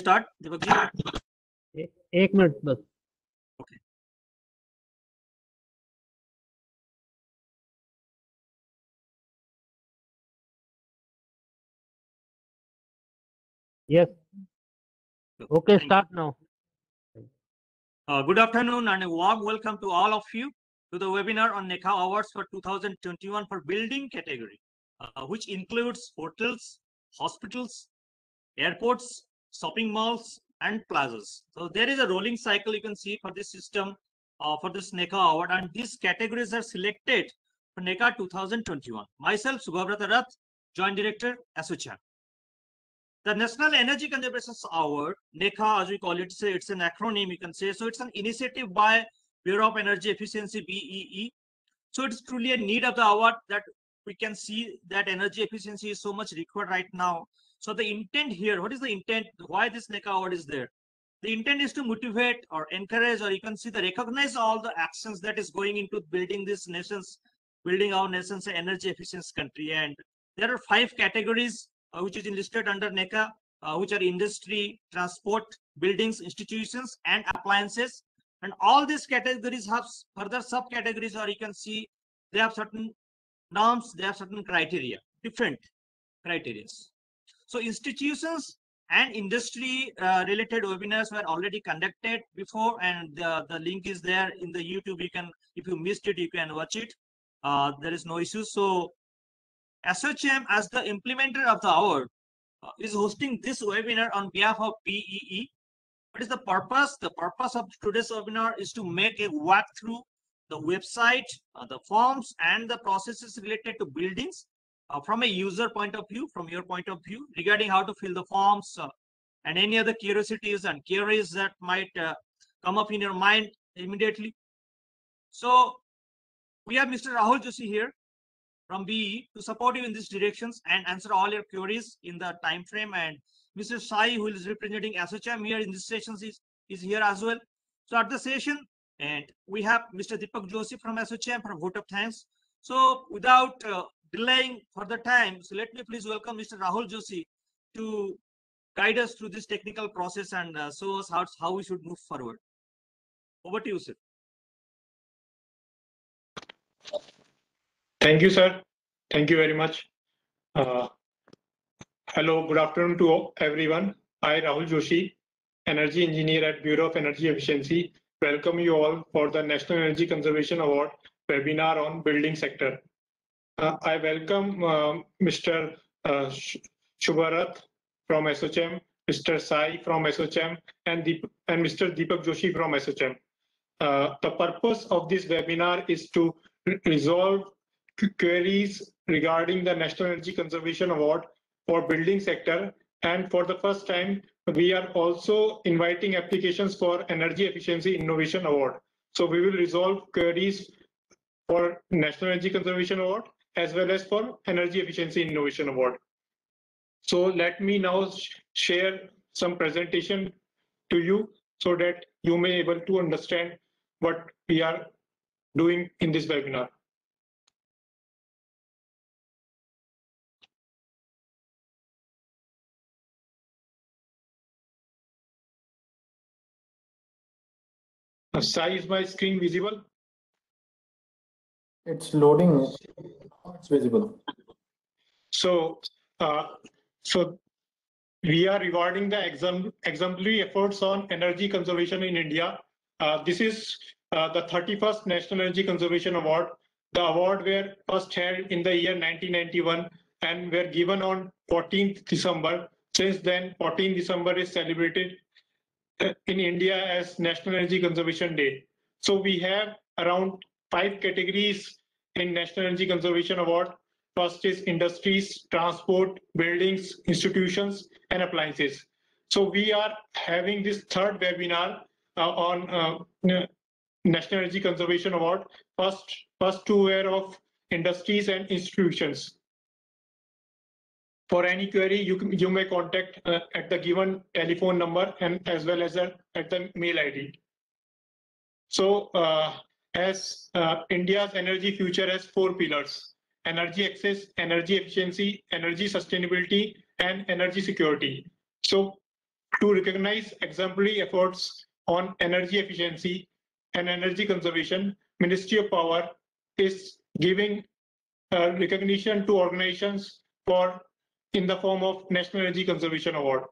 Start, Deepak ji. एक minute बस. Okay. Yes. Okay, Thank start you. now. Good afternoon and a warm welcome to all of you to the webinar on NECA Awards for 2021 for building category, which includes hotels, hospitals, airports, shopping malls, and plazas. So there is a rolling cycle you can see for this system for this NECA award, and these categories are selected for NECA 2021. Myself, Subhabrata Rath, Joint Director, ASSOCHAM. The National Energy Conservation Award, NECA as we call it, it's an acronym you can say. So it's an initiative by Bureau of Energy Efficiency, BEE. So it's truly a need of the award that we can see that energy efficiency is so much required right now. So the intent here, what is the intent? Why this NECA award is there? The intent is to motivate or encourage, or you can see the recognize all the actions that is going into building this nation's, building our nation's energy efficient country. And there are 5 categories which is listed under NECA, which are industry, transport, buildings, institutions, and appliances. And all these categories have further subcategories, or you can see they have certain norms, they have certain criteria, different criteria. So institutions and industry related webinars were already conducted before, and the link is there in the YouTube. You can, if you missed it, you can watch it. There is no issue. So ASSOCHAM, as the implementer of the award, is hosting this webinar on behalf of BEE. What is the purpose? The purpose of today's webinar is to make a walkthrough the website, the forms, and the processes related to buildings from a user point of view, from your point of view, regarding how to fill the forms and any other curiosities and queries that might come up in your mind immediately. So we have Mr. Rahul Joshi here from BE to support you in these directions and answer all your queries in the time frame. And Mr. Sai, who is representing ASSOCHAM here in this session, is here as well. So at the session, and we have Mr. Deepak Joshi from ASSOCHAM for a vote of thanks. So without delaying further time, so let me please welcome Mr. Rahul Joshi to guide us through this technical process and show us how we should move forward. Over to you, sir. Thank you, sir. Thank you very much. Hello, good afternoon to everyone. I, Rahul Joshi, Energy Engineer at Bureau of Energy Efficiency, welcome you all for the National Energy Conservation Award webinar on building sector. I welcome Mr. Subharat from ASSOCHAM, Mr. Sai from ASSOCHAM, and Mr. Deepak Joshi from ASSOCHAM. The purpose of this webinar is to resolve queries regarding the National Energy Conservation Award for building sector, and for the first time we are also inviting applications for Energy Efficiency Innovation Award. So we will resolve queries for National Energy Conservation Award as well as for Energy Efficiency Innovation Award. So let me now share some presentation to you so that you may able to understand what we are doing in this webinar. Sai, is my screen visible? It's loading. It's visible. So we are rewarding the exemplary efforts on energy conservation in India. This is the 31st National Energy Conservation Award. The award were first held in the year 1991 and were given on 14th December. Since then, 14th December is celebrated in India as National Energy Conservation Day. So we have around 5 categories in National Energy Conservation Award. First is industries, transport, buildings, institutions, and appliances. So we are having this third webinar on National Energy Conservation Award. First two were of industries and institutions. For any query, you may contact at the given telephone number and as well as at the mail ID. So as India's energy future has 4 pillars: energy access, energy efficiency, energy sustainability, and energy security. So to recognize exemplary efforts on energy efficiency and energy conservation, Ministry of Power is giving recognition to organizations for in the form of National Energy Conservation Award.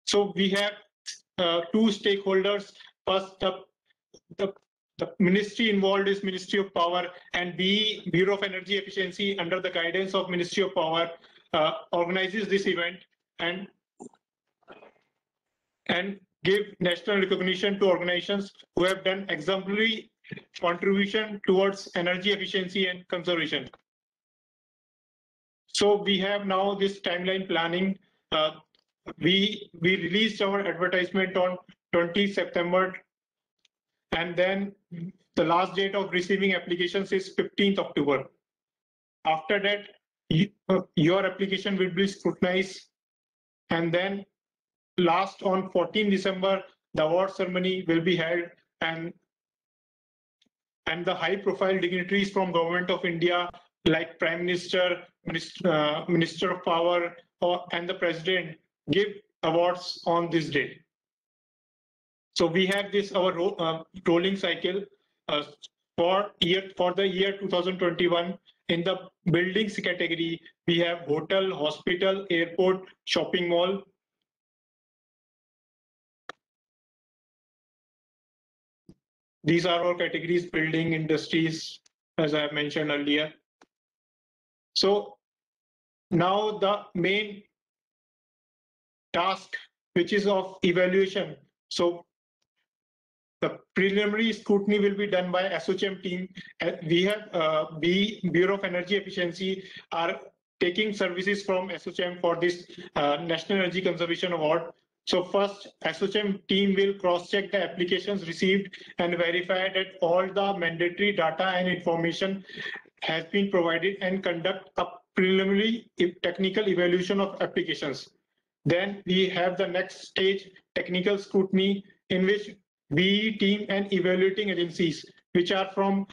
So we have 2 stakeholders. First, the ministry involved is Ministry of Power, and Bureau of Energy Efficiency, under the guidance of Ministry of Power, organizes this event and give national recognition to organizations who have done exemplary contribution towards energy efficiency and conservation. So we have now this timeline planning. We released our advertisement on 20 September, and then the last date of receiving applications is 15th October. After that, your application will be scrutinized, and then last on 14 December, the award ceremony will be held, and the high-profile dignitaries from Government of India, like Prime Minister, Minister of Power, and the President, give awards on this day. So we have this our rolling cycle for the year 2021. In the buildings category, we have hotel, hospital, airport, shopping mall. These are our categories: building, industries, as I have mentioned earlier. So now the main task, which is of evaluation. So the preliminary scrutiny will be done by ASSOCHAM team. We have Bureau of Energy Efficiency are taking services from ASSOCHAM for this National Energy Conservation Award. So first, ASSOCHAM team will cross-check the applications received and verify that all the mandatory data and information has been provided and conduct a preliminary technical evaluation of applications. Then we have the next stage, technical scrutiny, in which BE team and evaluating agencies, which are from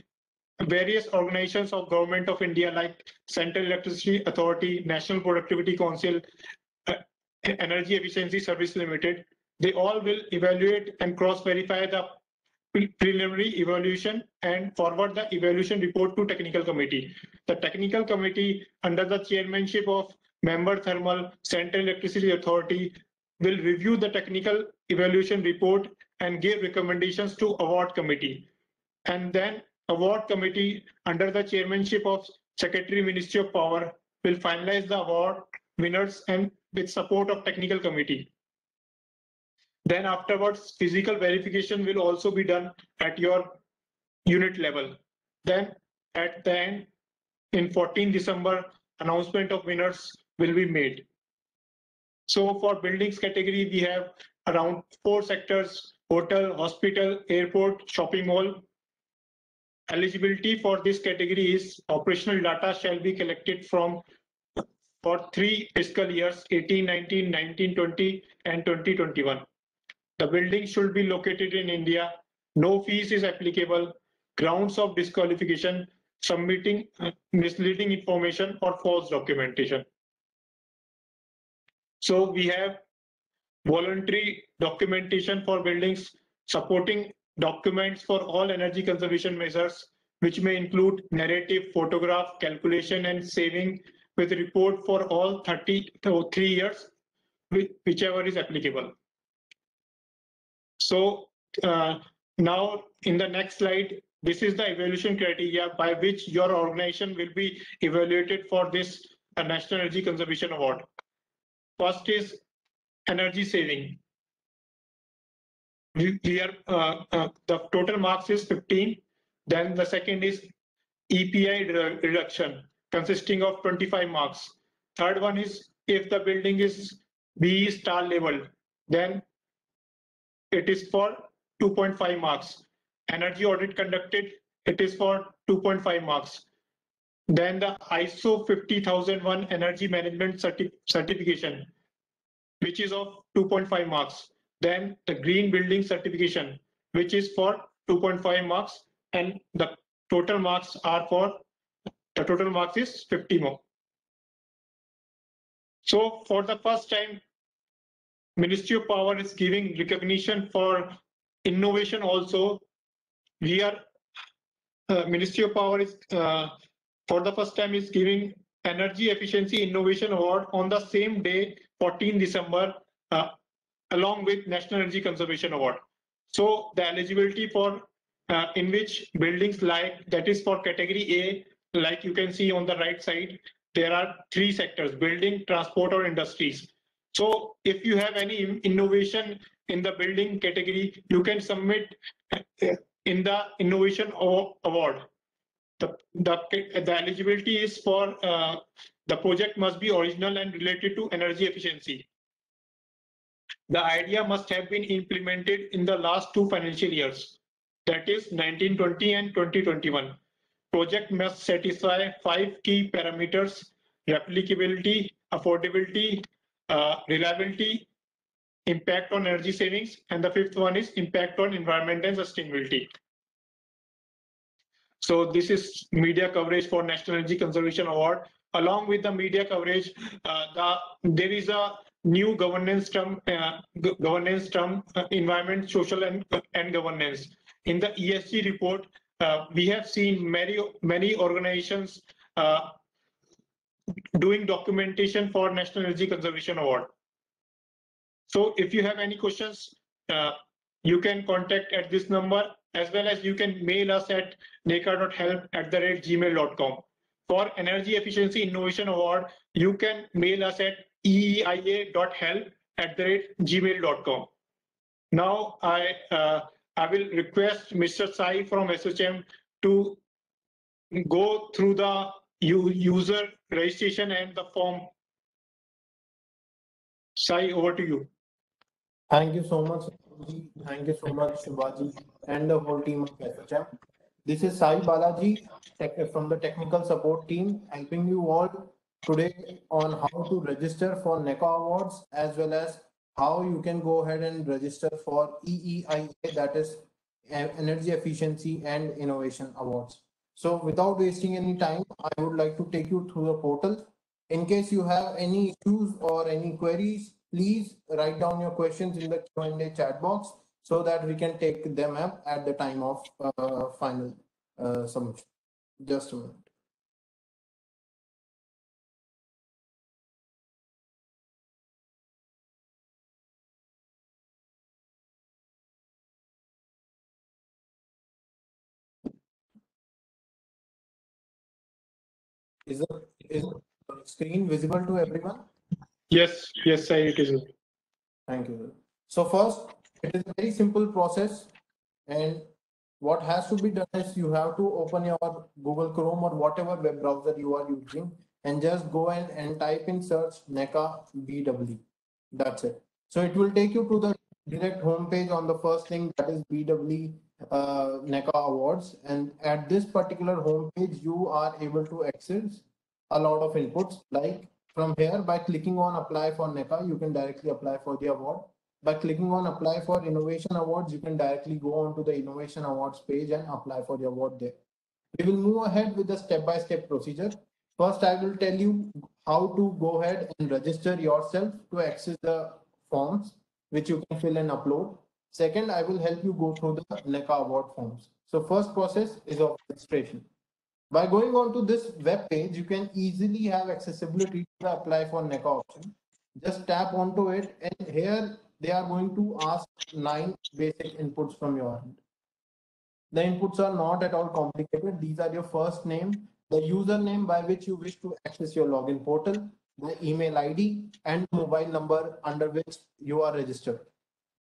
various organizations of Government of India, like Central Electricity Authority, National Productivity Council, Energy Efficiency Service Limited, they all will evaluate and cross-verify the preliminary evaluation and forward the evaluation report to technical committee. The technical committee, under the chairmanship of Member Thermal, Central Electricity Authority, will review the technical evaluation report and give recommendations to award committee. And then award committee, under the chairmanship of Secretary, Ministry of Power, will finalize the award winners and with support of technical committee. Then afterwards, physical verification will also be done at your unit level. Then at the end, in 14 December, announcement of winners will be made. So for buildings category, we have around 4 sectors: hotel, hospital, airport, shopping mall. Eligibility for this category is operational data shall be collected for 3 fiscal years, 18-19, 19-20, and 20-21. The building should be located in India. No fees is applicable. Grounds of disqualification: submitting misleading information or false documentation. So we have voluntary documentation for buildings, supporting documents for all energy conservation measures, which may include narrative, photograph, calculation, and saving, with report for all 3 years, whichever is applicable. So now in the next slide, this is the evaluation criteria by which your organization will be evaluated for this National Energy Conservation Award. First is energy saving. We are the total marks is 15. Then the second is EPI reduction. consisting of 25 marks. Third one is if the building is BE star level, then it is for 2.5 marks. Energy audit conducted, it is for 2.5 marks. Then the ISO 50001 energy management certification, which is of 2.5 marks. Then the green building certification, which is for 2.5 marks, and the total marks is 50 more. So for the first time, Ministry of Power is giving recognition for innovation also. We are Ministry of Power is for the first time is giving Energy Efficiency Innovation Award on the same day, 14 December, along with National Energy Conservation Award. So the eligibility for in which buildings like that is for category A, like you can see on the right side, there are 3 sectors: building, transport, or industries. So if you have any innovation in the building category, you can submit in the innovation award. The eligibility is for the project must be original and related to energy efficiency. The idea must have been implemented in the last 2 financial years, that is 1920 and 2021. Project must satisfy 5 key parameters: replicability, affordability, reliability, impact on energy savings, and the 5th one is impact on environment and sustainability. So this is media coverage for National Energy Conservation Award. Along with the media coverage, there is a new governance term, environment, social, and governance. In the ESG report, we have seen many organizations doing documentation for National Energy Conservation Award. So if you have any questions, you can contact at this number, as well as you can mail us at neca.help@gmail.com. For Energy Efficiency Innovation Award, you can mail us at eeia.help@gmail.com. Now I will request Mr. Sai from SHM to go through the user registration and the form. Sai, over to you. Thank you so much. Thank you so much, Shivaji, and the whole team of SHM. This is Sai Balaji from the technical support team, helping you all today on how to register for NECA awards, as well as how you can go ahead and register for EEIA, that is Energy Efficiency and Innovation Awards. So without wasting any time, I would like to take you through the portal. In case you have any issues or any queries, please write down your questions in the Q&A chat box so that we can take them up at the time of final submission. Just a minute. Is the screen visible to everyone? Yes, Sai, it is. Thank you. So first, it is a very simple process, and what has to be done is you have to open your Google Chrome or whatever web browser you are using and just go in and type in search NECA BW. That's it. So it will take you to the direct homepage on the first thing, that is BW NECA Awards. And at this particular homepage, you are able to access a lot of inputs. Like from here, by clicking on apply for NECA, you can directly apply for the award. By clicking on apply for innovation awards, you can directly go on to the innovation awards page and apply for the award there. We will move ahead with the step-by-step procedure. First, I will tell you how to go ahead and register yourself to access the forms, which you can fill and upload. Second, I will help you go through the NECA award forms. So first process is of registration. By going on to this web page, you can easily have accessibility to the apply for NECA option. Just tap onto it, and here they are going to ask 9 basic inputs from your end. The inputs are not at all complicated. These are your first name, the username by which you wish to access your login portal, the email ID, and mobile number under which you are registered.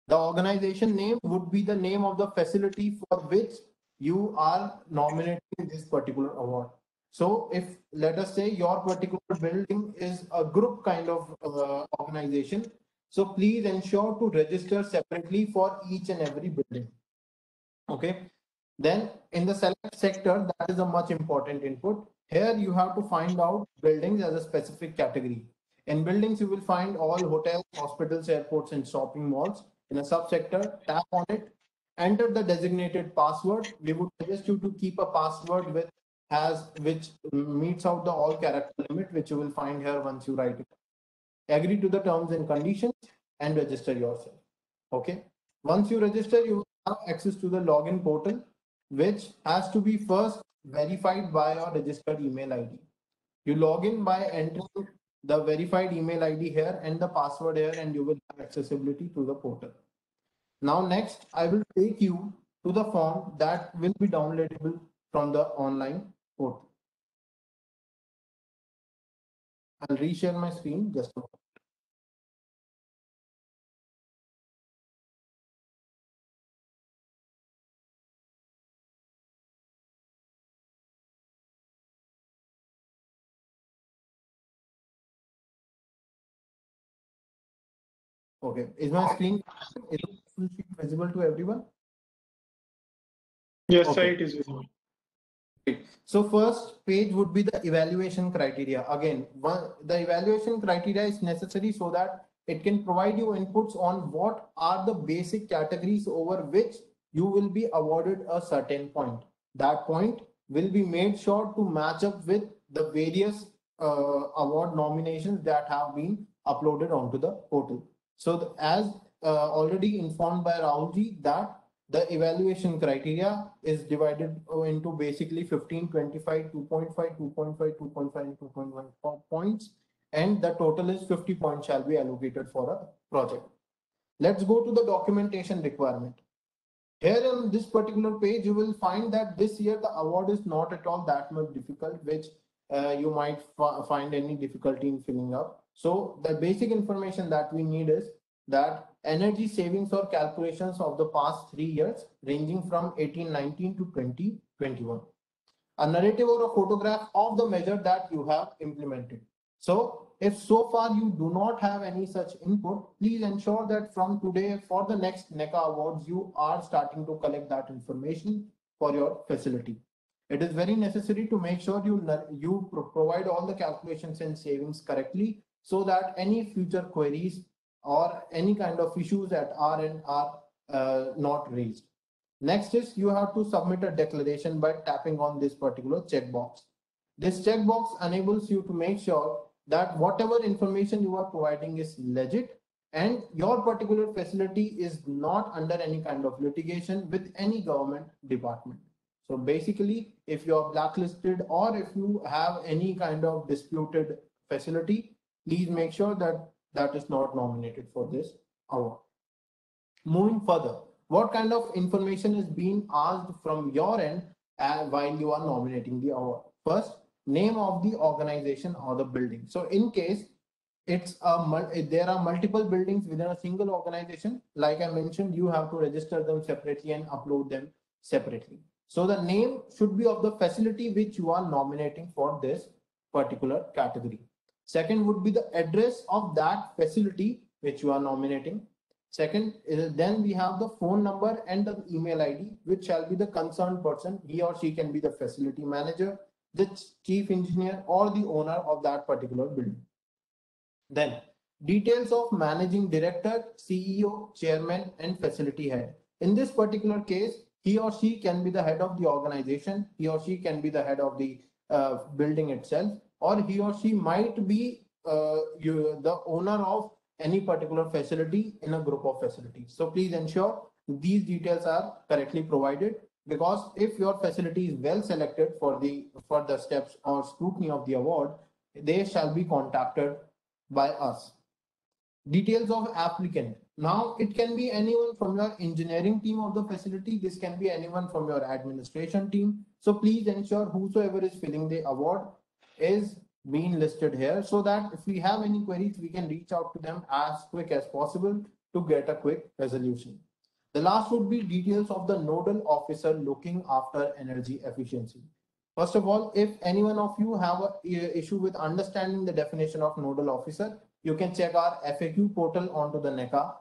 The organization name would be the name of the facility for which you are nominating this particular award. So if let us say your particular building is a group kind of organization, so please ensure to register separately for each and every building. Okay. Then in the select sector, that is a much important input. Here you have to find out buildings as a specific category. In buildings, you will find all hotels, hospitals, airports, and shopping malls. In a subsector, tap on it, enter the designated password. We would suggest you to keep a password with has which meets out the all character limit, which you will find here once you write it. Agree to the terms and conditions and register yourself. Okay. Once you register, you have access to the login portal, which has to be first verified by your registered email ID. You log in by entering the verified email ID here and the password here, and you will have accessibility to the portal. Now, next, I will take you to the form that will be downloadable from the online portal. I'll reshare my screen just a moment. Okay, is my screen visible to everyone? Yes, Okay. sir, it is visible. So first page would be the evaluation criteria. Again, the evaluation criteria is necessary so that it can provide you inputs on what are the basic categories over which you will be awarded a certain point. That point will be made sure to match up with the various award nominations that have been uploaded onto the portal. So as already informed by Rahulji, that the evaluation criteria is divided into basically 15, 25, 2.5, 2.5, 2.5, and 2.1 points. And the total is 50 points shall be allocated for a project. Let's go to the documentation requirement. Here on this particular page, you will find that this year the award is not at all that much difficult, which you might find any difficulty in filling up. So the basic information that we need is that energy savings or calculations of the past 3 years ranging from 1819 to 2021. A narrative or a photograph of the measure that you have implemented. So if so far you do not have any such input, please ensure that from today for the next NECA awards, you are starting to collect that information for your facility. It is very necessary to make sure you provide all the calculations and savings correctly so that any future queries or any kind of issues at our end are not raised. Next is you have to submit a declaration by tapping on this particular checkbox. This checkbox enables you to make sure that whatever information you are providing is legit and your particular facility is not under any kind of litigation with any government department. So basically, if you are blacklisted or if you have any kind of disputed facility, please make sure that that is not nominated for this award. Moving further, what kind of information is being asked from your end while you are nominating the award? First, name of the organization or the building. So in case there are multiple buildings within a single organization, like I mentioned, you have to register them separately and upload them separately. So the name should be of the facility which you are nominating for this particular category. Second would be the address of that facility which you are nominating. Second, then we have the phone number and the email ID, which shall be the concerned person. He or she can be the facility manager, the chief engineer, or the owner of that particular building. Then, details of managing director, CEO, chairman, and facility head. In this particular case, he or she can be the head of the organization, he or she can be the head of the building itself, or he or she might be the owner of any particular facility in a group of facilities. So please ensure these details are correctly provided, because if your facility is well selected for the steps or scrutiny of the award, they shall be contacted by us. Details of applicant. Now it can be anyone from your engineering team of the facility. This can be anyone from your administration team. So please ensure whosoever is filling the award is being listed here, so that if we have any queries, we can reach out to them as quick as possible to get a quick resolution. The last would be details of the nodal officer looking after energy efficiency. First of all, if any one of you have a issue with understanding the definition of nodal officer, you can check our FAQ portal onto the NECA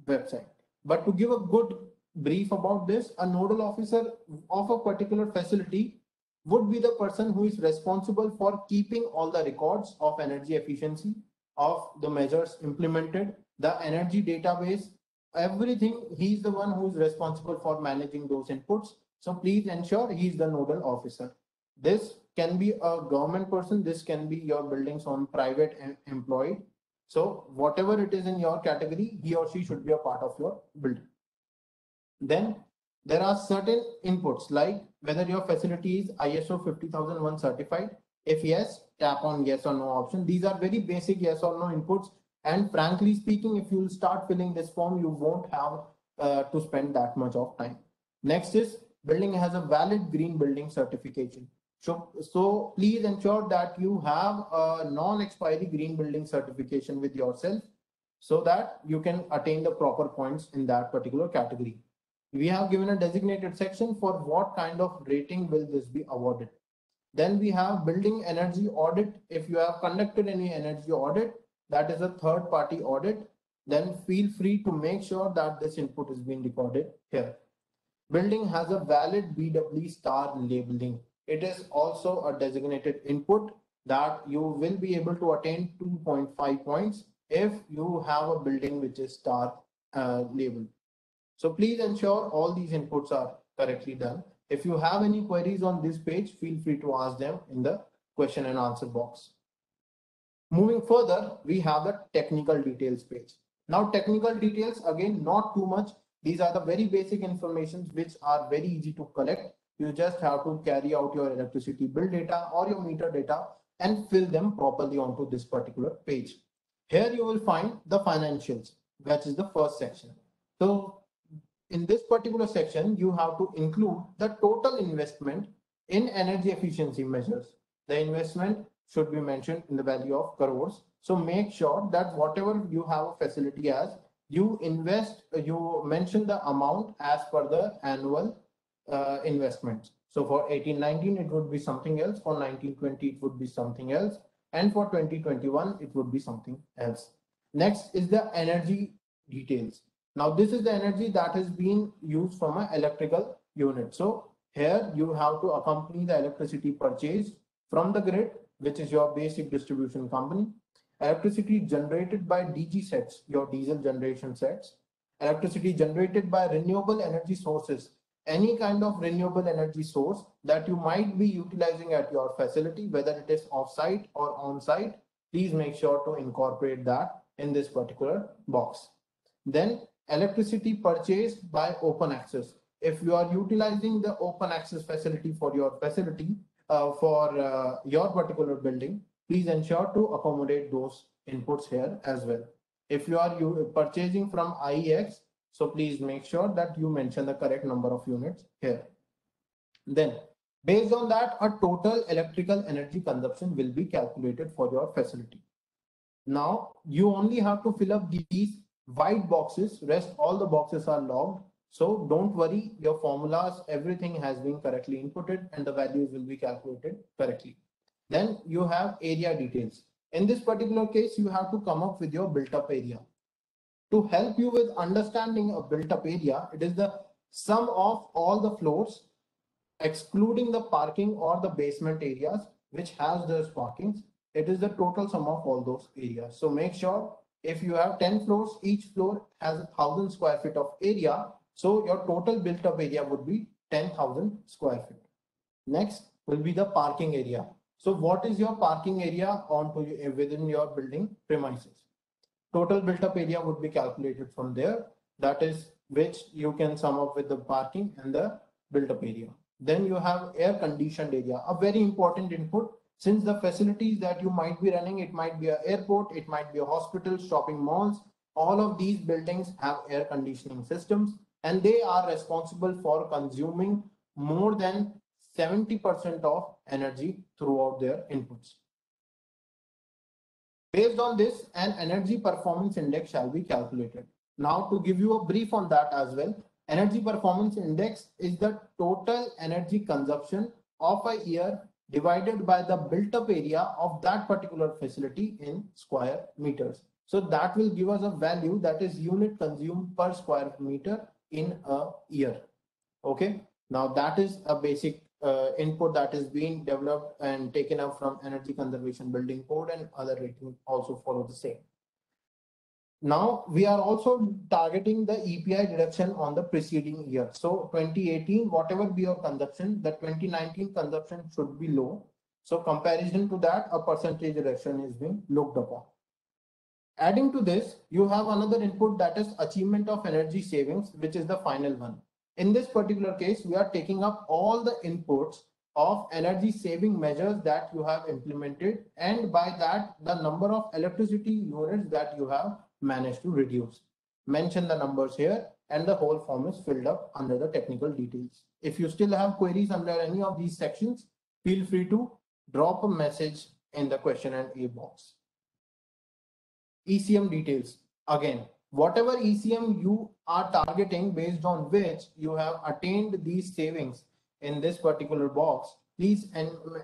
website. But to give a good brief about this, a nodal officer of a particular facility would be the person who is responsible for keeping all the records of energy efficiency, of the measures implemented, the energy database, everything. He's the one who is responsible for managing those inputs. So please ensure he's the nodal officer. This can be a government person, this can be your building's own private employee. So whatever it is in your category, he or she should be a part of your building. Then there are certain inputs like whether your facility is ISO 50001 certified. If yes, tap on yes or no option. These are very basic yes or no inputs. And frankly speaking, if you start filling this form, you won't have to spend that much of time. Next is building has a valid green building certification. So please ensure that you have a non-expiry green building certification with yourself so that you can attain the proper points in that particular category. We have given a designated section for what kind of rating will this be awarded. Then we have building energy audit. If you have conducted any energy audit, that is a third party audit, then feel free to make sure that this input is being recorded here. Building has a valid BEE star labeling. It is also a designated input that you will be able to attain 2.5 points if you have a building which is star labeled. So please ensure all these inputs are correctly done. If you have any queries on this page, feel free to ask them in the question and answer box. Moving further, we have the technical details page. Now technical details, again, not too much. These are the very basic information which are very easy to collect. You just have to carry out your electricity bill data or your meter data and fill them properly onto this particular page. Here you will find the financials, which is the first section. So in this particular section, you have to include the total investment in energy efficiency measures. The investment should be mentioned in the value of crores. So make sure that whatever you have a facility as, you invest, you mention the amount as per the annual investments. So for 18-19, it would be something else. For 19-20, it would be something else. And for 2021, it would be something else. Next is the energy details. Now, this is the energy that is being used from an electrical unit. So here you have to accompany the electricity purchase from the grid, which is your basic distribution company. Electricity generated by DG sets, your diesel generation sets. Electricity generated by renewable energy sources, any kind of renewable energy source that you might be utilizing at your facility, whether it is off-site or on-site, please make sure to incorporate that in this particular box. Then electricity purchased by open access. If you are utilizing the open access facility for your facility, for your particular building, please ensure to accommodate those inputs here as well. If you are purchasing from IEX, so please make sure that you mention the correct number of units here. Then based on that, a total electrical energy consumption will be calculated for your facility. Now you only have to fill up these white boxes, rest all the boxes are logged. So don't worry, your formulas, everything has been correctly inputted and the values will be calculated correctly. Then you have area details. In this particular case, you have to come up with your built up area. To help you with understanding a built up area, it is the sum of all the floors, excluding the parking or the basement areas, which has those parkings. It is the total sum of all those areas. So make sure if you have 10 floors, each floor has 1,000 square feet of area. So your total built up area would be 10,000 square feet. Next will be the parking area. So what is your parking area within your building premises? Total built up area would be calculated from there. That is which you can sum up with the parking and the built up area. Then you have air conditioned area, a very important input. Since the facilities that you might be running, it might be an airport, it might be a hospital, shopping malls, all of these buildings have air conditioning systems and they are responsible for consuming more than 70% of energy throughout their inputs. Based on this, an energy performance index shall be calculated. Now to give you a brief on that as well, energy performance index is the total energy consumption of a year divided by the built up area of that particular facility in square meters. So that will give us a value, that is unit consumed per square meter in a year. Okay, now that is a basic input that is being developed and taken up from Energy Conservation Building Code, and other ratings also follow the same. Now we are also targeting the EPI reduction on the preceding year. So 2018, whatever be your consumption, the 2019 consumption should be low. So comparison to that, a percentage reduction is being looked upon. Adding to this, you have another input, that is achievement of energy savings, which is the final one. In this particular case, we are taking up all the inputs of energy saving measures that you have implemented, and by that the number of electricity units that you have managed to reduce. Mention the numbers here, and the whole form is filled up under the technical details. If you still have queries under any of these sections, feel free to drop a message in the question and A box. ECM details. Again, whatever ECM you are targeting, based on which you have attained these savings in this particular box, please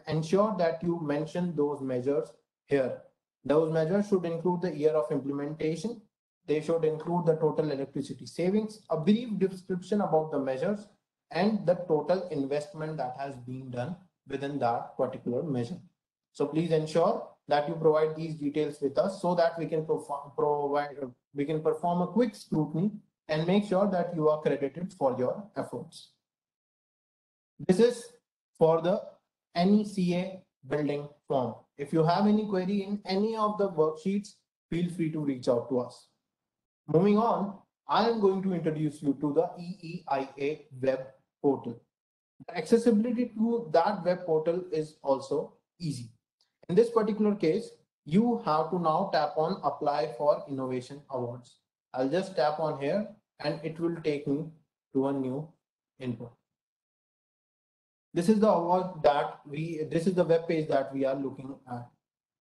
ensure that you mention those measures here. Those measures should include the year of implementation. They should include the total electricity savings, a brief description about the measures, and the total investment that has been done within that particular measure. So please ensure that you provide these details with us, so that we can perform a quick scrutiny and make sure that you are credited for your efforts. This is for the NECA building form. If you have any query in any of the worksheets, feel free to reach out to us. Moving on, I am going to introduce you to the EEIA web portal. The accessibility to that web portal is also easy. In this particular case, you have to now tap on apply for innovation awards. I'll just tap on here and it will take me to a new input. This is the award that this is the web page that we are looking at.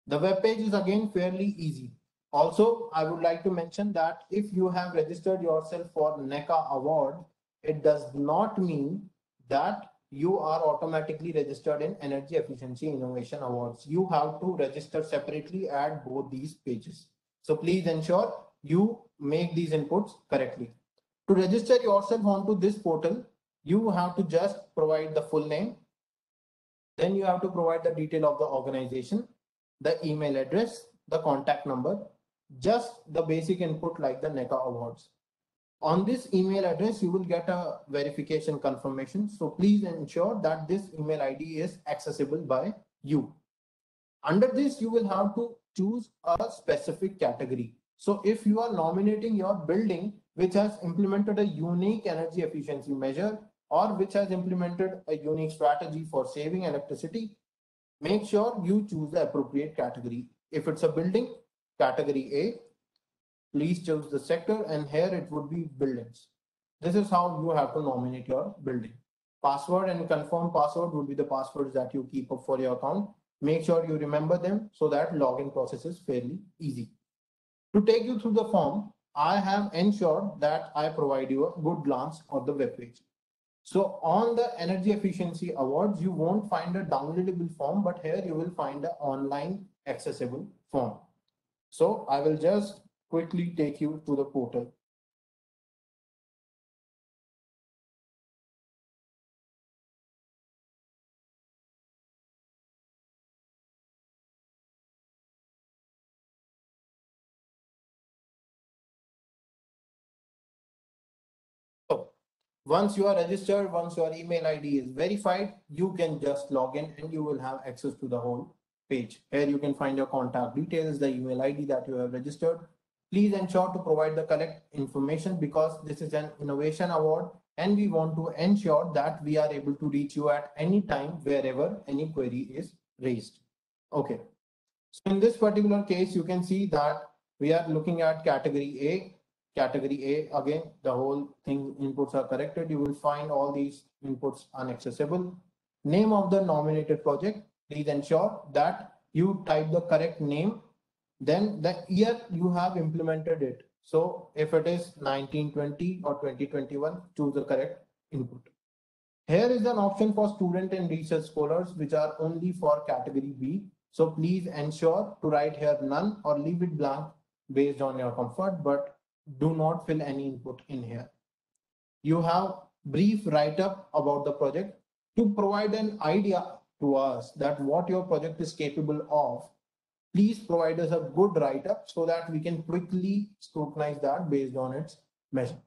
The web page is again fairly easy. Also, I would like to mention that if you have registered yourself for NECA award, it does not mean that you are automatically registered in Energy Efficiency Innovation Awards. You have to register separately at both these pages. So please ensure you make these inputs correctly. To register yourself onto this portal, you have to just provide the full name. Then you have to provide the detail of the organization, the email address, the contact number, just the basic input like the NECA awards. On this email address, you will get a verification confirmation. So please ensure that this email ID is accessible by you. Under this, you will have to choose a specific category. So if you are nominating your building which has implemented a unique energy efficiency measure, or which has implemented a unique strategy for saving electricity, make sure you choose the appropriate category. If it's a building, category A, please choose the sector, and here it would be buildings. This is how you have to nominate your building. Password and confirm password would be the passwords that you keep up for your account. Make sure you remember them so that login process is fairly easy. To take you through the form, I have ensured that I provide you a good glance of the web page. So on the Energy Efficiency Awards, you won't find a downloadable form, but here you will find an online accessible form. So I will just quickly take you to the portal. So once you are registered, once your email ID is verified, you can just log in and you will have access to the whole page. Here you can find your contact details, the email ID that you have registered. Please ensure to provide the correct information because this is an innovation award and we want to ensure that we are able to reach you at any time wherever any query is raised. Okay. So in this particular case, you can see that we are looking at category A. Category A, again, the whole thing inputs are corrected. You will find all these inputs inaccessible. Name of the nominated project. Please ensure that you type the correct name, then the year you have implemented it. So if it is 1920 or 2021, choose the correct input. Here is an option for student and research scholars, which are only for category B. So please ensure to write here none or leave it blank based on your comfort, but do not fill any input in here. You have brief write-up about the project to provide an idea to us that what your project is capable of. Please provide us a good write-up so that we can quickly scrutinize that based on its measure.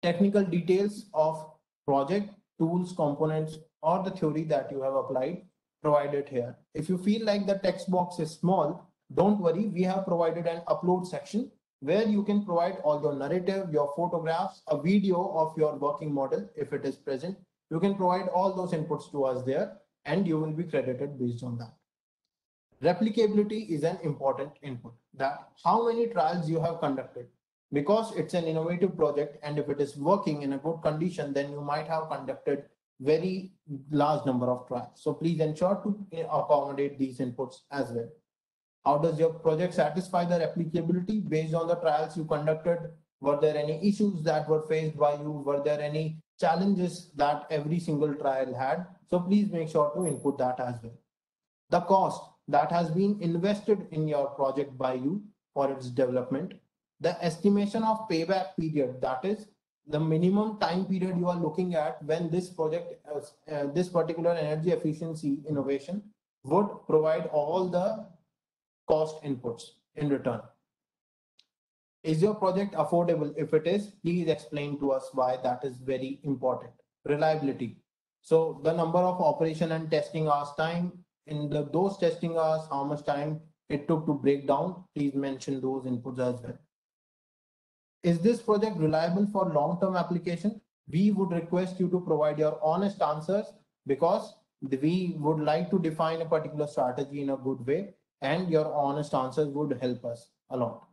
Technical details of project, tools, components, or the theory that you have applied provided here. If you feel like the text box is small, don't worry, we have provided an upload section where you can provide all your narrative, your photographs, a video of your working model if it is present. You can provide all those inputs to us there and you will be credited based on that. Replicability is an important input, that how many trials you have conducted, because it's an innovative project and if it is working in a good condition, then you might have conducted very large number of trials. So please ensure to accommodate these inputs as well. How does your project satisfy the replicability based on the trials you conducted? Were there any issues that were faced by you? Were there any challenges that every single trial had? So please make sure to input that as well. The cost that has been invested in your project by you for its development, the estimation of payback period, that is the minimum time period you are looking at when this project, this particular energy efficiency innovation would provide all the cost inputs in return. Is your project affordable? If it is, please explain to us why that is very important. Reliability. So the number of operation and testing hours time, in those testing hours, how much time it took to break down, please mention those inputs as well. Is this project reliable for long-term application? We would request you to provide your honest answers because we would like to define a particular strategy in a good way, and your honest answers would help us a lot.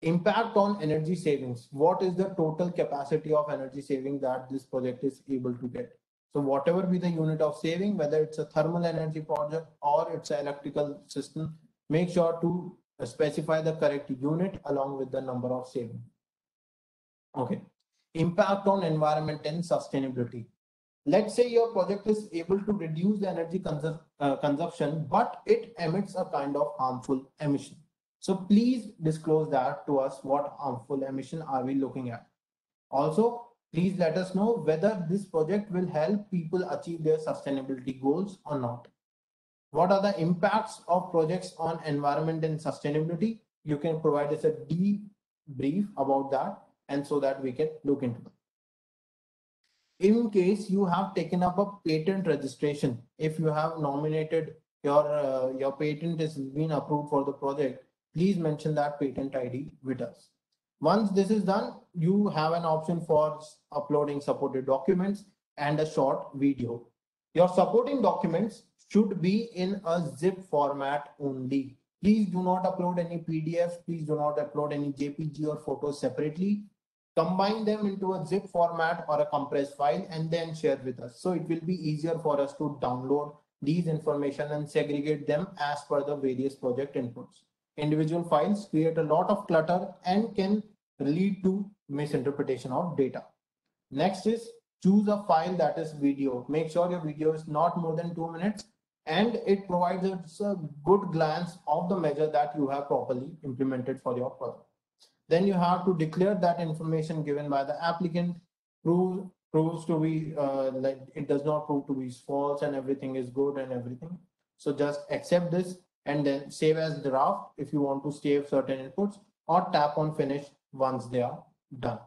Impact on energy savings. What is the total capacity of energy saving that this project is able to get? So whatever be the unit of saving, whether it's a thermal energy project or it's an electrical system, make sure to specify the correct unit along with the number of saving. Okay. Impact on environment and sustainability. Let's say your project is able to reduce the energy consumption, but it emits a kind of harmful emission. So please disclose that to us. What harmful emission are we looking at? Also, please let us know whether this project will help people achieve their sustainability goals or not. What are the impacts of projects on environment and sustainability? You can provide us a deep brief about that, and so that we can look into it. In case you have taken up a patent registration, if you have nominated your patent has been approved for the project, please mention that patent ID with us. Once this is done, you have an option for uploading supported documents and a short video. Your supporting documents should be in a zip format only. Please do not upload any PDF. Please do not upload any JPG or photos separately. Combine them into a zip format or a compressed file and then share with us. So it will be easier for us to download these information and segregate them as per the various project inputs. Individual files create a lot of clutter and can lead to misinterpretation of data. Next is choose a file that is video. Make sure your video is not more than 2 minutes and it provides us a good glance of the measure that you have properly implemented for your project. Then you have to declare that information given by the applicant proves to be like it does not prove to be false and everything is good and everything. So just accept this and then save as draft if you want to save certain inputs, or tap on finish once they are done.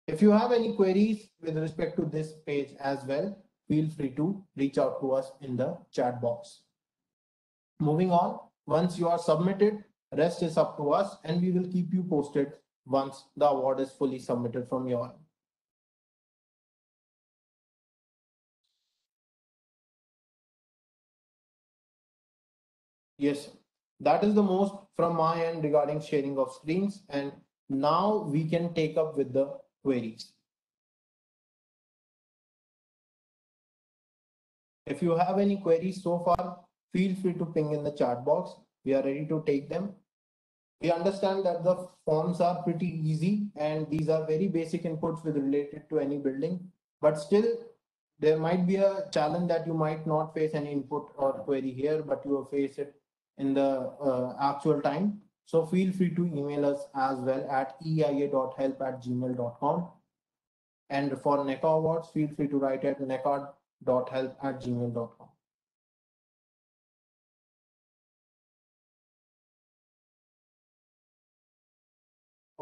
If you have any queries with respect to this page as well, feel free to reach out to us in the chat box. Moving on, once you are submitted, rest is up to us and we will keep you posted once the award is fully submitted from your end. Yes, that is the most from my end regarding sharing of screens, and now we can take up with the queries. If you have any queries so far, feel free to ping in the chat box. We are ready to take them. We understand that the forms are pretty easy and these are very basic inputs with related to any building. but still there might be a challenge that you might not face any input or query here, but you will face it in the actual time. So feel free to email us as well at eia.help@gmail.com. And for NECA awards, feel free to write at neca.help@gmail.com.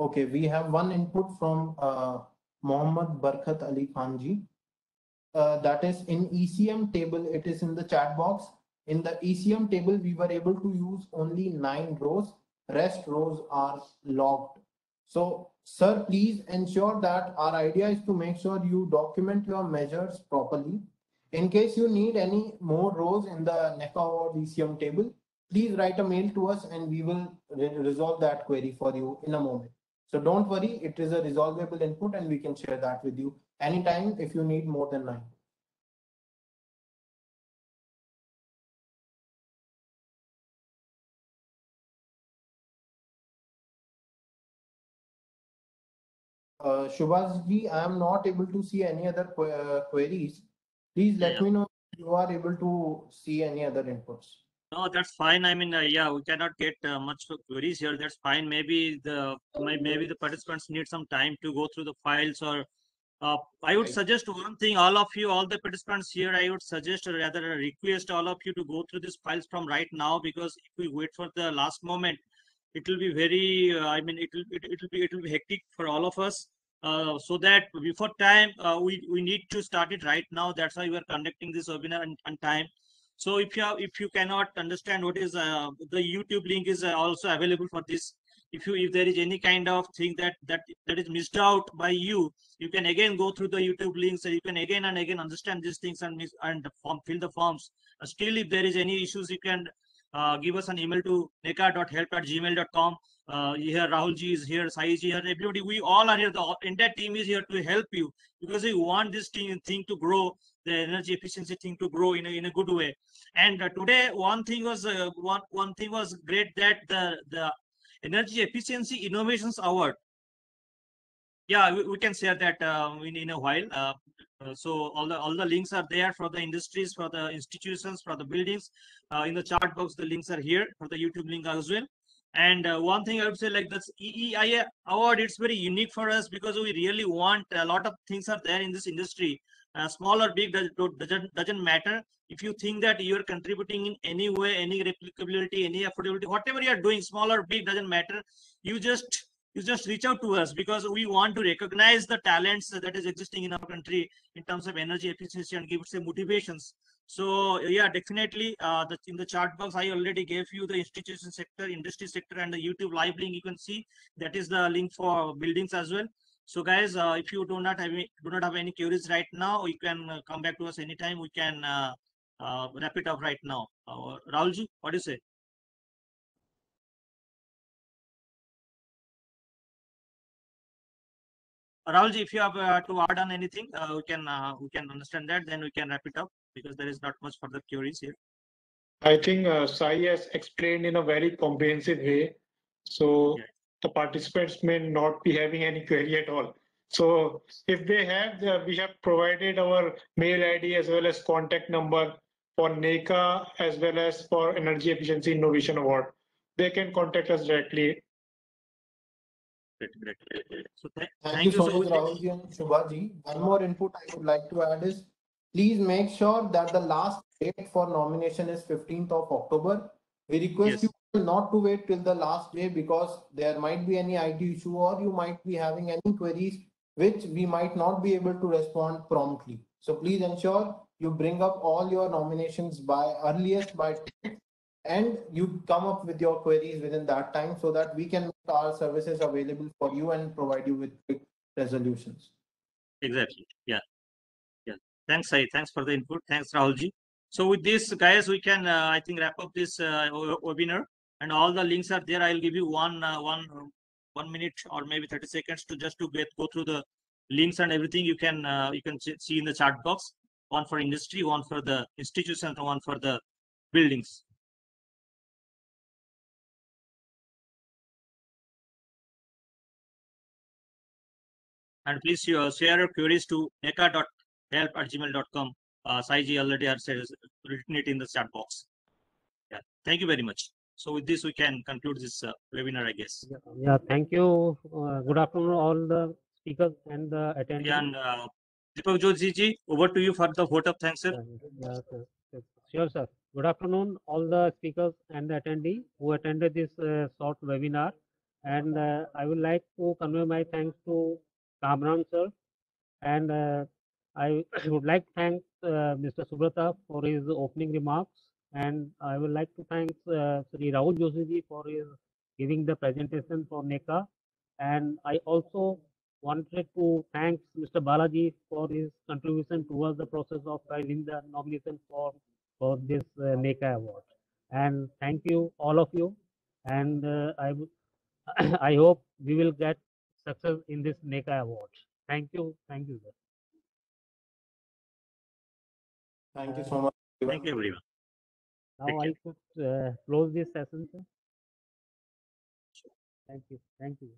Okay, we have one input from Mohammad Barkat Ali Khan ji. That is in ECM table, it is in the chat box. In the ECM table, we were able to use only 9 rows. Rest rows are logged. So, sir, please ensure that our idea is to make sure you document your measures properly. In case you need any more rows in the NECA or ECM table, please write a mail to us and we will resolve that query for you in a moment. So don't worry, it is a resolvable input and we can share that with you anytime if you need more than 9. Shubhas ji, I am not able to see any other queries. Please let me know if you are able to see any other inputs. No, that's fine. I mean, yeah, we cannot get much queries here. That's fine. Maybe maybe the participants need some time to go through the files, or I would Right. suggest one thing. All of you, all the participants here, I would suggest, or rather request all of you to go through these files from right now, because if we wait for the last moment, it will be very. I mean, it will be hectic for all of us. So that before time, we need to start it right now. That's why we are conducting this webinar on time. So if you cannot understand what is the YouTube link is also available for this. If there is any kind of thing that is missed out by you, you can again go through the YouTube links, and you can again and again understand these things and fill the forms. Still, if there is any issues, you can give us an email to neca.help@gmail.com. Here Rahul ji is here, Sai ji here, everybody. We all are here. The entire team is here to help you, because we want this thing to grow, the energy efficiency thing to grow in a good way. And today, one thing was great, that the Energy Efficiency Innovations Award. Yeah, we can share that in a while. So all the links are there for the industries, for the institutions, for the buildings. In the chat box, the links are here for the YouTube link as well. And one thing I would say, like this EEIA award, it's very unique for us, because we really want a lot of things are there in this industry. Small or big doesn't matter. If you think that you're contributing in any way, any replicability, any affordability, whatever you're doing, small or big doesn't matter. You just reach out to us, because we want to recognize the talents that is existing in our country in terms of energy efficiency, and give it some motivations. So yeah, definitely in the chat box, I already gave you the institution sector, industry sector, and the YouTube live link. You can see that is the link for buildings as well. So guys, if you do not have any queries right now, you can come back to us anytime. We can wrap it up right now. Rahulji, what do you say? Rahulji, if you have to add on anything, we can understand that. Then we can wrap it up, because there is not much further queries here. I think Sai has explained in a very comprehensive way. So Yeah. the participants may not be having any query at all. So if they have, we have provided our mail ID as well as contact number for NECA as well as for Energy Efficiency Innovation Award. They can contact us directly. Great. So Thank you so much, with this- Rahul ji and Shubha ji. One more input I would like to add is, please make sure that the last date for nomination is 15th of October. We request Yes. you not to wait till the last day, because there might be any IT issue or you might be having any queries which we might not be able to respond promptly. So please ensure you bring up all your nominations by earliest by 10th, and you come up with your queries within that time, so that we can make our services available for you and provide you with quick resolutions. Exactly. Yeah. Thanks, Sai. Thanks for the input. Thanks, Rahulji. So with this, guys, we can I think wrap up this webinar, and all the links are there. I'll give you one minute or maybe 30 seconds to just to go through the links and everything. You can see in the chat box. One for industry, one for the institutions, and one for the buildings. And please share your queries to neca.help help@gmail.com. Saiji already has written it in the chat box. Yeah, thank you very much. So with this, we can conclude this webinar, I guess. Yeah, thank you. Good afternoon, all the speakers and the attendees. Yeah, and Deepak Joshi ji, over to you for the vote of thanks, sir. Yeah, sir. Sure, sir. Good afternoon, all the speakers and the attendee who attended this short webinar. And I would like to convey my thanks to Kamran, sir. And I would like to thank Mr. Subrata for his opening remarks. And I would like to thank Sri Rahul Joshi ji for his giving the presentation for NECA. And I also wanted to thank Mr. Balaji for his contribution towards the process of filing the nomination for this NECA award. And thank you, all of you. And I hope we will get success in this NECA award. Thank you. Thank you, sir. Thank you so much. Thank you, everyone. Now Take I could close this session, sir. Thank you. Thank you.